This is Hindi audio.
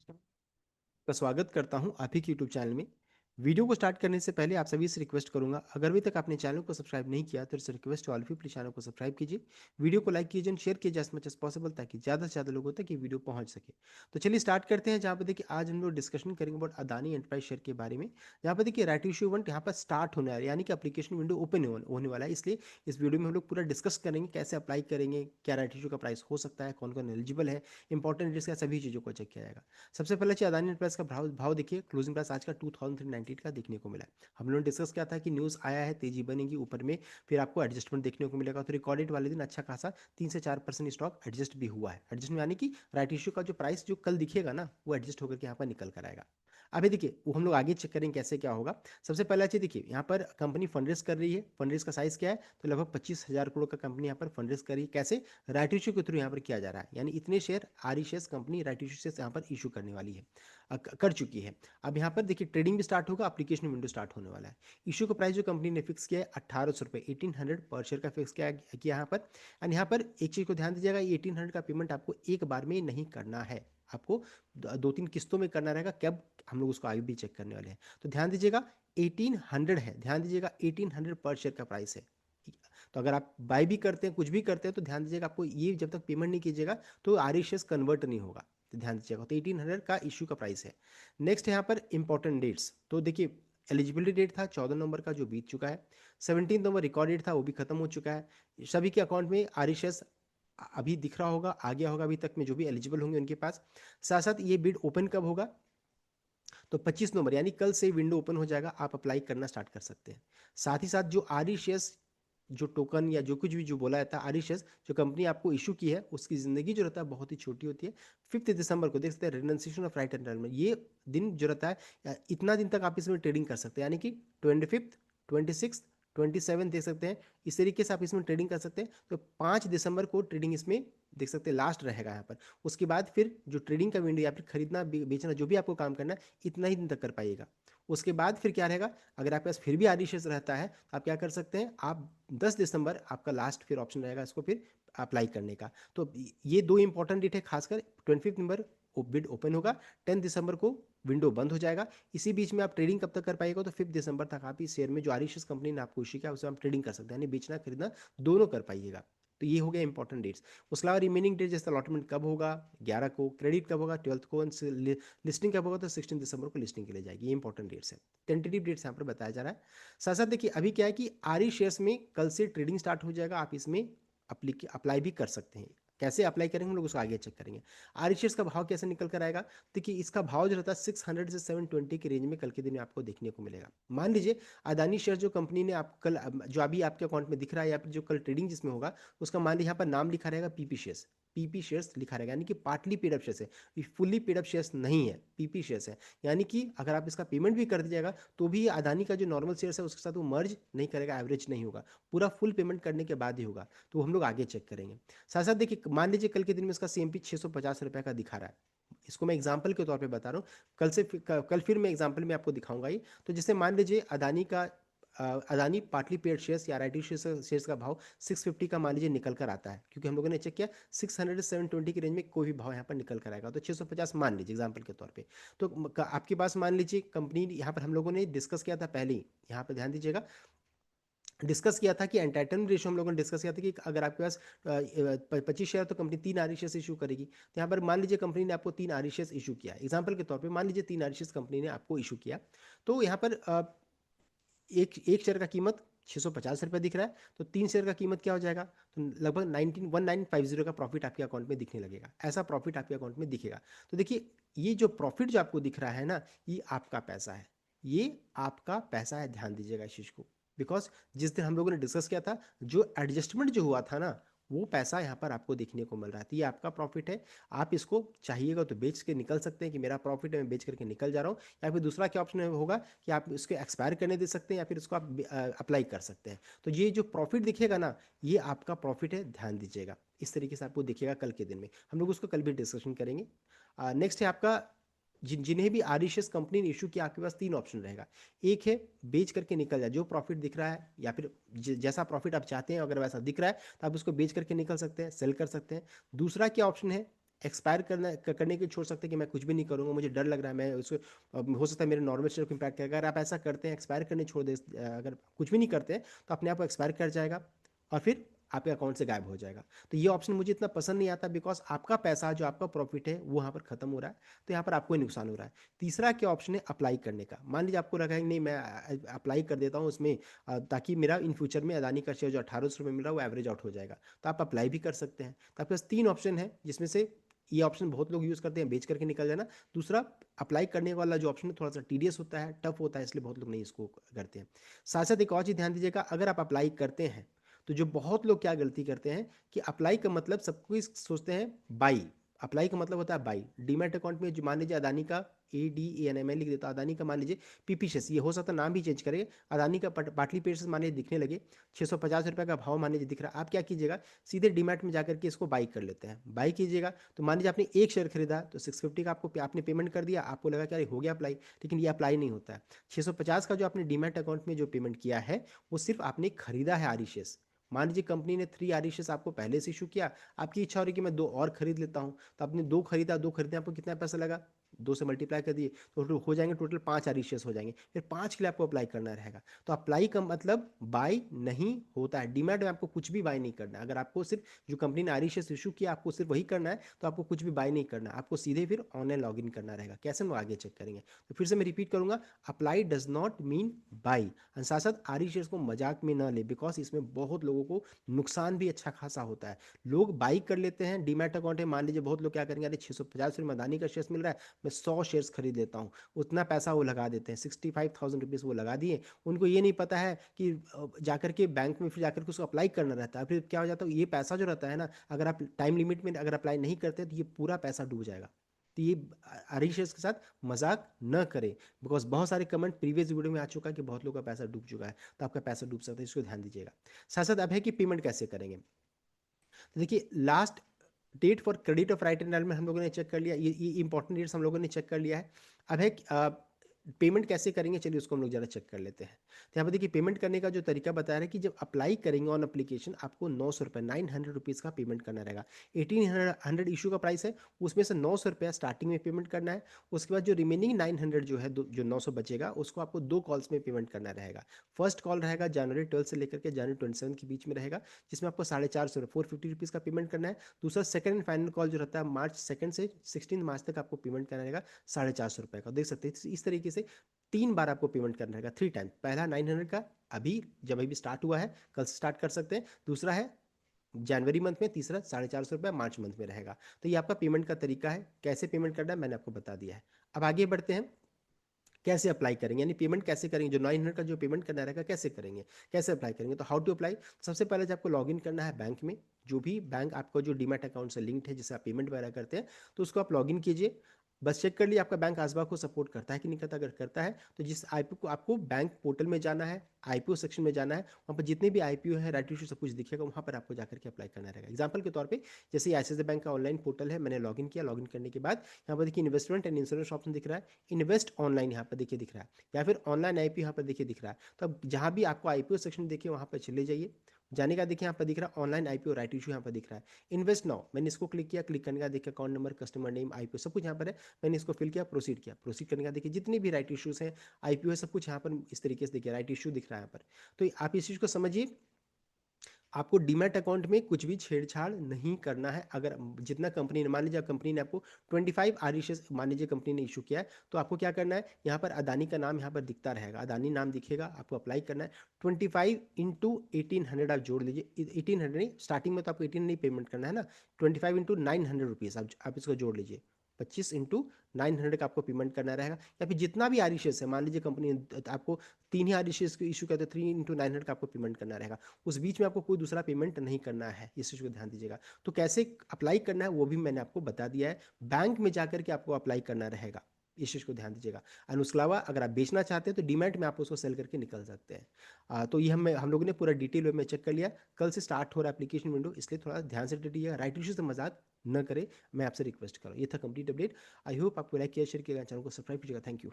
का स्वागत करता हूं आप ही के यूट्यूब चैनल में। वीडियो को स्टार्ट करने से पहले आप सभी से रिक्वेस्ट करूंगा, अगर अभी तक आपने चैनल को सब्सक्राइब नहीं किया तो request all of you please channel को सब्सक्राइब कीजिए। वीडियो को लाइक कीजिए और शेयर कीजिए एज मच एज पॉसिबल, ताकि ज़्यादा से ज़्यादा लोगों तक ये वीडियो पहुंच सके। तो चलिए स्टार्ट करते हैं। जहाँ पे देखिए आज हम लोग डिस्कशन करेंगे अबाउट अदानी एंटरप्राइज शेयर के बारे में। यहाँ पे देखिए राइट इशू इवेंट यहाँ पर स्टार्ट होने वाला है, यानी कि एप्लीकेशन विंडो ओपन होने वाला है। इसलिए इस वीडियो में हम लोग पूरा डिस्कस करेंगे कैसे अप्लाई करेंगे, क्या राइट इशू का प्राइस हो सकता है, कौन कौन एलिजिबल है, इंपॉर्टेंट डेट्स का सभी चीज़ों को चेक किया जाएगा। सबसे पहले चाहिए अदानी एंटरप्राइज का भाव भाव देखिए, क्लोजिंग प्राइस आज का 2398 का देखने को मिला है। हम लोगों ने डिस्कस किया था कि न्यूज़ आया है, तेजी बनेगी ऊपर में, फिर आपको एडजस्टमेंट देखने को मिलेगा। तो रिकॉर्डेड वाले दिन अच्छा खासा 3 से 4% स्टॉक एडजस्ट भी हुआ है। एडजस्टमेंट यानी कि राइट इशू का जो प्राइस जो कल दिखेगा ना, वो एडजस्ट होकर के यहाँ पर निकल कर आएगा। अभी देखिए वो हम लोग आगे चेक करेंगे कैसे क्या होगा। सबसे पहला चीज देखिए, यहाँ पर कंपनी फंडरेज कर रही है। फंडरेज का साइज क्या है, तो लगभग 25,000 करोड़ का कंपनी यहाँ पर फंडरेज कर रही है। कैसे? राइट इशू के थ्रू यहाँ पर किया जा रहा है, यानी इतने share or shares company right issue से यहाँ पर इशू करने वाली है, कर चुकी है। अब यहाँ पर देखिए ट्रेडिंग भी स्टार्ट होगा, एप्लीकेशन विंडो स्टार्ट होने वाला है। इशू का प्राइस जो कंपनी ने फिक्स किया है 1800 रुपये, 1800 पर शेयर का फिक्स किया यहाँ पर। एंड यहाँ पर एक चीज़ को ध्यान दीजिएगा, ये 1800 का पेमेंट आपको एक बार में नहीं करना है, आपको 2-3 किस्तों में करना रहेगा। कब? हम लोग उसको आगे भी चेक करने वाले हैं। तो ध्यान दीजिएगा 1800 है, ध्यान दीजिएगा 1800 पर शेयर का प्राइस है। तो अगर आप बाय भी करते हैं, कुछ भी करते हैं, तो ध्यान दीजिएगा आपको ये जब तक पेमेंट नहीं कीजिएगा तो आर कन्वर्ट नहीं होगा। तो ध्यान दीजिएगा, तो 1800 का इशू का प्राइस है। नेक्स्ट यहाँ पर इंपॉर्टेंट डेट्स, तो देखिए एलिजिबिलिटी डेट था 14 नवंबर का जो बीत चुका है। 17 नवंबर रिकॉर्ड डेट था, वो भी खत्म हो चुका है। सभी के अकाउंट में आर अभी दिख रहा होगा, आ गया होगा अभी तक में जो भी एलिजिबल होंगे उनके पास। साथ साथ ये बिड ओपन कब होगा, तो 25 नवंबर यानी कल से विंडो ओपन हो जाएगा, आप अप्लाई करना स्टार्ट कर सकते हैं। साथ ही साथ जो आर जो टोकन या जो कुछ भी जो बोला जाता है आर जो कंपनी आपको इशू की है, उसकी ज़िंदगी जो रहता है बहुत ही छोटी होती है। 5 दिसंबर को देख सकते हैं रिनंसिएशन ऑफ राइट एंटाइटलमेंट, ये दिन जो रहता है इतना दिन तक आप इसमें ट्रेडिंग कर सकते हैं, यानी कि 25, 26, 27 देख सकते हैं। इस तरीके से आप इसमें ट्रेडिंग कर सकते हैं। तो 5 दिसंबर को ट्रेडिंग इसमें देख सकते हैं लास्ट रहेगा यहाँ पर। उसके बाद फिर जो ट्रेडिंग का विंडो या फिर खरीदना बेचना जो भी आपको काम करना है, इतना ही दिन तक कर पाइएगा। उसके बाद फिर क्या रहेगा, अगर आपके पास फिर भी आर रहता है तो आप क्या कर सकते हैं, आप 10 दिसंबर आपका लास्ट फिर ऑप्शन रहेगा इसको फिर अप्लाई करने का। तो ये दो इंपॉर्टेंट डेट है खासकर। 25 नवंबर बिड ओपन होगा, 10 दिसंबर को विंडो बंद हो जाएगा। इसी बीच में आप ट्रेडिंग कब तक कर पाएगा, तो 5 दिसंबर तक आप इस शेयर में जो आर कंपनी ने आपको इशू किया उसमें आप ट्रेडिंग कर सकते हैं, यानी बेचना खरीदना दोनों कर पाइएगा। तो ये हो गया इंपॉर्टेंट डेट्स। उसके अलावा रिमेनिंग डेट जैसे अलॉटमेंट कब होगा 11 को, क्रेडिट कब होगा 12 को, लिस्टिंग कब होगा तो 16 दिसंबर को लिस्टिंग के लिए जाएगी। ये इंपॉर्टेंट डेट्स है, टेंटेटिव डेट्स यहाँ पर बताया जा रहा है। साथ साथ देखिए अभी क्या है कि आर शेयर्स में कल से ट्रेडिंग स्टार्ट हो जाएगा, आप इसमें अप्लाई भी कर सकते हैं। कैसे अप्लाई करेंगे हम लोग उसको आगे चेक करेंगे। आर शेयर्स का भाव कैसे निकल कर आएगा, देखिए इसका भाव जो रहता है 600 से 720 के रेंज में कल के दिन में आपको देखने को मिलेगा। मान लीजिए अदानी शेयर जो कंपनी ने आप कल जो अभी आपके अकाउंट में दिख रहा है या फिर जो कल ट्रेडिंग जिसमें होगा, उसका मान लीजिए यहाँ पर नाम लिखा रहेगा पीपी शेयर्स। पीपी शेयर्स लिखा रहेगा, यानी कि पार्टली पेड अप शेयर्स है, ये फुल्ली पेड अप शेयर्स नहीं है, पीपी शेयर्स है। यानी कि अगर आप इसका पेमेंट भी कर दीजिएगा तो भी अदानी का जो नॉर्मल शेयर्स है उसके साथ वो मर्ज नहीं करेगा, एवरेज नहीं होगा, पूरा फुल पेमेंट करने के बाद ही होगा। तो हम लोग आगे चेक करेंगे। साथ साथ देखिए मान लीजिए कल के दिन में इसका सीएमपी 650 रुपये का दिखा रहा है। इसको मैं एग्जाम्पल के तौर पे बता रहा हूँ, कल फिर मैं एग्जाम्पल में आपको दिखाऊंगा ये। तो जैसे मान लीजिए अदानी पार्टली पेड शेयर्स या राइट शेयर्स का भाव 650 का मान लीजिए निकल कर आता है, क्योंकि हम लोगों ने चेक किया 600 से 720 की रेंज में कोई भी भाव यहाँ पर निकल कर आएगा, तो 650 मान लीजिए एग्जाम्पल के तौर पे। तो आपके पास मान लीजिए कंपनी यहाँ पर हम लोगों ने डिस्कस किया था पहले ही, यहाँ पर ध्यान दीजिएगा, डिस्कस किया था कि एंटाइटलमेंट रेशियो हम लोगों ने डिस्कस किया था कि अगर आपके पास 25 शेयर तो कंपनी 3 आर इशू करेगी। तो यहाँ पर मान लीजिए कंपनी ने आपको 3 आर इशू किया, एग्जाम्पल के तौर पे मान लीजिए 3 आर कंपनी ने आपको इशू किया। तो यहाँ पर एक एक शेयर का कीमत 650 रुपये दिख रहा है, तो 3 शेयर का कीमत क्या हो जाएगा, तो लगभग 19,1950 का प्रॉफिट आपके अकाउंट में दिखने लगेगा, ऐसा प्रॉफिट आपके अकाउंट में दिखेगा। तो देखिए ये जो प्रॉफिट जो आपको दिख रहा है ना, ये आपका पैसा है, ये आपका पैसा है, ध्यान दीजिएगा इस चीज़ को। बिकॉज जिस दिन हम लोगों ने डिस्कस किया था, जो एडजस्टमेंट जो हुआ था ना, वो पैसा यहाँ पर आपको देखने को मिल रहा है, तो ये आपका प्रॉफिट है। आप इसको चाहिएगा तो बेच के निकल सकते हैं कि मेरा प्रॉफिट है मैं बेच करके निकल जा रहा हूँ, या फिर दूसरा क्या ऑप्शन होगा कि आप इसको एक्सपायर करने दे सकते हैं या फिर इसको आप अप्लाई कर सकते हैं। तो ये जो प्रॉफिट दिखेगा ना, ये आपका प्रॉफिट है, ध्यान दीजिएगा। इस तरीके से आपको दिखेगा कल के दिन में, हम लोग उसको कल भी डिस्कशन करेंगे। नेक्स्ट है आपका जिन्हें भी आर कंपनी ने इशू किया, आपके पास 3 ऑप्शन रहेगा। एक है बेच करके निकल जाए, जो प्रॉफिट दिख रहा है या फिर जैसा प्रॉफिट आप चाहते हैं अगर वैसा दिख रहा है तो आप उसको बेच करके निकल सकते हैं, सेल कर सकते हैं। दूसरा क्या ऑप्शन है एक्सपायर करने के छोड़ सकते हैं कि मैं कुछ भी नहीं करूँगा, मुझे डर लग रहा है, मैं उसको हो सकता है मेरे नॉर्मल शेयर को इम्पैक्ट करेगा। अगर आप ऐसा करते हैं, एक्सपायर करने छोड़ दे, अगर कुछ भी नहीं करते हैं, तो अपने आप को एक्सपायर कर जाएगा और फिर आपके अकाउंट से गायब हो जाएगा। तो ये ऑप्शन मुझे इतना पसंद नहीं आता, बिकॉज आपका पैसा जो आपका प्रॉफिट है वो यहाँ पर खत्म हो रहा है, तो यहाँ पर आपको ही नुकसान हो रहा है। तीसरा क्या ऑप्शन है, अप्लाई करने का। मान लीजिए आपको लगा है कि नहीं, मैं अप्लाई कर देता हूँ उसमें, ताकि मेरा इन फ्यूचर में अदानी का शेयर जो 1800 रुपये मिल रहा है वो एवरेज आउट हो जाएगा, तो आप अप्लाई भी कर सकते हैं। तो आपके पास 3 ऑप्शन है, जिसमें से ये ऑप्शन बहुत लोग यूज़ करते हैं, बेच करके निकल जाना। दूसरा, अप्लाई करने वाला जो ऑप्शन है थोड़ा सा टीडियस होता है, टफ होता है, इसलिए बहुत लोग नहीं इसको करते हैं। साथ साथ एक और चीज़ ध्यान दीजिएगा, अगर आप अप्लाई करते हैं तो जो बहुत लोग क्या गलती करते हैं कि अप्लाई का मतलब सब कोई सोचते हैं बाई। अप्लाई का मतलब होता है बाई। डीमैट अकाउंट में जो मान लीजिए अदानी का ADANI लिख देता, अदानी का मान लीजिए पीपी शेष, ये हो सकता है नाम भी चेंज करे, अदानी का पाटली पेज मान लीजिए दिखने लगे, 650 रुपये का भाव मान लीजिए दिख रहा है, आप क्या कीजिएगा, सीधे डीमैट में जाकर के इसको बाई कर लेते हैं। बाई कीजिएगा तो मान लीजिए आपने एक शेयर खरीदा तो 650 का आपने पेमेंट कर दिया, आपको लगा कि अरे हो गया अप्लाई, लेकिन ये अप्लाई नहीं होता है। 650 का जो आपने डीमैट अकाउंट में जो पेमेंट किया है वो सिर्फ आपने खरीदा है आरी शेयर्स। मान लीजिए कंपनी ने 3 आरी शेयर्स आपको पहले से इशू किया, आपकी इच्छा हो रही कि मैं 2 और खरीद लेता हूँ, तो आपने 2 खरीदा, 2 खरीदने आपको कितना पैसा लगा, 2 से मल्टीप्लाई कर दिए तो हो जाएंगे टोटल 5 आरी शेयर्स हो जाएंगे, फिर 5 के लिए आपको अप्लाई करना रहेगा। तो अप्लाई का मतलब बाय नहीं होता है। डीमैट में आपको कुछ भी बाय नहीं करना है, अगर आपको सिर्फ जो कंपनी ने आरी शेयर्स इशू किया आपको सिर्फ वही करना है, तो आपको कुछ भी बाय नहीं करना, आपको सीधे फिर ऑनलाइन लॉग इन करना रहेगा। कैसे, हम आगे चेक करेंगे। तो फिर से मैं रिपीट करूंगा, apply does not mean by. साथ साथ आरी शेयर्स को मजाक में ना ले, बिकॉज इसमें बहुत लोगों को नुकसान भी अच्छा खासा होता है। लोग बाई कर लेते हैं, डीमैट अकाउंट है, मान लीजिए बहुत लोग क्या करेंगे, अरे 650 रुपये में अदानी का शेयर्स मिल रहा है, मैं 100 शेयर्स खरीद लेता हूँ, उतना पैसा वो लगा देते हैं, 65,000 रुपीज़ वो लगा दिए। उनको ये नहीं पता है कि जाकर के बैंक में फिर जाकर के उसको अप्लाई करना रहता है, फिर क्या हो जाता है, ये पैसा जो रहता है ना, अगर आप टाइम लिमिट में अगर अप्लाई नहीं करते तो ये पूरा पैसा डूब जाएगा। तो ये आरी शेयर्स के साथ मजाक न करें, बिकॉज बहुत सारे कमेंट प्रीवियस वीडियो में आ चुका है कि बहुत लोगों का पैसा डूब चुका है, तो आपका पैसा डूब सकता है, इसको ध्यान दीजिएगा। साथ साथ अब है कि पेमेंट कैसे करेंगे। तो देखिए, last date for credit of right enrolment हम लोगों ने चेक कर लिया, ये इंपॉर्टेंट डेट्स हम लोगों ने चेक कर लिया है। अब है पेमेंट कैसे करेंगे, चलिए उसको हम लोग ज़रा चेक कर लेते हैं। तो यहाँ पर देखिए, पेमेंट करने का जो तरीका बता रहा है कि जब अप्लाई करेंगे ऑन एप्लीकेशन, आपको 900 रुपये, 900 रुपीज़ का पेमेंट करना रहेगा। 1800 इशू का प्राइस है, उसमें से 900 रुपया स्टार्टिंग में पेमेंट करना है। उसके बाद जो रिमेनिंग 900 जो है, जो 900 बचेगा, उसको आपको 2 कॉल्स में पेमेंट करना रहेगा। फर्स्ट कॉल रहेगा जनवरी 12 से लेकर के जनवरी 27 के बीच में रहेगा, जिसमें आपको 450 450 रुपीज़ का पेमेंट करना है। दूसरा सेकंड एंड फाइनल कॉल जो रहता है March 2 से 16 मार्च तक आपको पेमेंट करना रहेगा 450 रुपये का। देख सकते हैं इस तरीके से 3 बार आपको पेमेंट करना रहेगा, 3 टाइम। पहला 900 का अभी जब अभी स्टार्ट हुआ है, कल से स्टार्ट कर सकते हैं। दूसरा है जनवरी मंथ में, तीसरा 450 रुपये मार्च मंथ में रहेगा। तो ये आपका पेमेंट का तरीका है, कैसे पेमेंट करना है मैंने आपको बता दिया है। अब आगे बढ़ते हैं, कैसे अप्लाई करेंगे, यानी पेमेंट कैसे करेंगे, जो 900 का जो पेमेंट करना रहेगा कैसे करेंगे, कैसे अप्लाई करेंगे। तो हाउ टू अप्लाई, सबसे पहले आपको लॉगिन करना है बैंक में, जो भी बैंक आपका जो डीमैट अकाउंट से लिंक्ड है, जिससे आप पेमेंट वगैरह करते हैं, तो उसको आप लॉगिन कीजिए। बस चेक कर लिया आपका बैंक आसबा को सपोर्ट करता है कि नहीं करता। अगर करता है तो जिस आईपीओ को आपको बैंक पोर्टल में जाना है, आईपीओ सेक्शन में जाना है, वहाँ पर जितने भी आईपीओ है, राइट इशू सब कुछ दिखेगा, वहाँ पर आपको जाकर के अप्लाई करना रहेगा। एग्जाम्पल के तौर पे जैसे ICICI बैंक का ऑनलाइन पोर्टल है, मैंने लॉगिन किया, लॉगिन करने के बाद यहाँ पर देखिए इन्वेस्टमेंट एंड इंश्योरेंस ऑप्शन दिख रहा है, इन्वेस्ट ऑनलाइन यहाँ पर देखिए दिख रहा है, या फिर ऑनलाइन आईपीओ यहाँ पर देखिए दिख रहा है। तो अब जहाँ भी आपको आईपीओ सेक्शन देखिए वहाँ पर चले जाइए। जाने का देखिए यहाँ पर दिख रहा है ऑनलाइन आईपीओ राइट इशू, यहाँ पर दिख रहा है इन्वेस्ट नाउ, मैंने इसको क्लिक किया। क्लिक करने का देखिए account number, customer name, IPO सब कुछ यहाँ पर है, मैंने इसको फिल किया, प्रोसीड किया। प्रोसीड करने का देखिए जितनी भी राइट इशूज़ हैं, आईपीओ है, सब कुछ यहाँ पर इस तरीके से देखिए राइट इशू दिख रहा है यहाँ पर। तो आप इस चीज़ को समझिए, आपको डीमैट अकाउंट में कुछ भी छेड़छाड़ नहीं करना है। अगर जितना कंपनी ने, मान लीजिए कंपनी ने आपको 25 आरईएस मान लीजिए कंपनी ने इशू किया है, तो आपको क्या करना है, यहाँ पर अदानी का नाम यहाँ पर दिखता रहेगा, अदानी नाम दिखेगा, आपको अप्लाई करना है। 25 इंटू 1800 आप जोड़ लीजिए, 1800 नहीं, स्टार्टिंग में तो आपको 18 नहीं पेमेंट करना है ना, 25 इंटू 900 रुपीज़ आप इसको जोड़ लीजिए। 25 इंटू 900 का आपको पेमेंट करना रहेगा। या फिर जितना भी आरईएस है, मान लीजिए कंपनी आपको 3 ही आरईएस इशू किया, तो 3 इंटू 900 का आपको पेमेंट करना रहेगा। उस बीच में आपको कोई दूसरा पेमेंट नहीं करना है, इस चीज़ को ध्यान दीजिएगा। तो कैसे अप्लाई करना है वो भी मैंने आपको बता दिया है, बैंक में जाकर के आपको अप्लाई करना रहेगा, इस चीज़ को ध्यान दीजिएगा। और उसके अलावा अगर आप बेचना चाहते हैं तो डीमैट में आप उसको सेल करके निकल सकते हैं। तो ये हम लोगों ने पूरा डिटेल वे में चेक कर लिया। कल से स्टार्ट हो रहा है एप्लीकेशन विंडो, इसलिए थोड़ा ध्यान से दीजिएगा, राइट इशू से मजाक न करें, मैं आपसे रिक्वेस्ट कर रहा हूँ। ये था कंप्लीट अपडेट। आई होप आपको लाइक किया, शेयर किया, चैनल को सब्सक्राइब कीजिएगा। Thank you.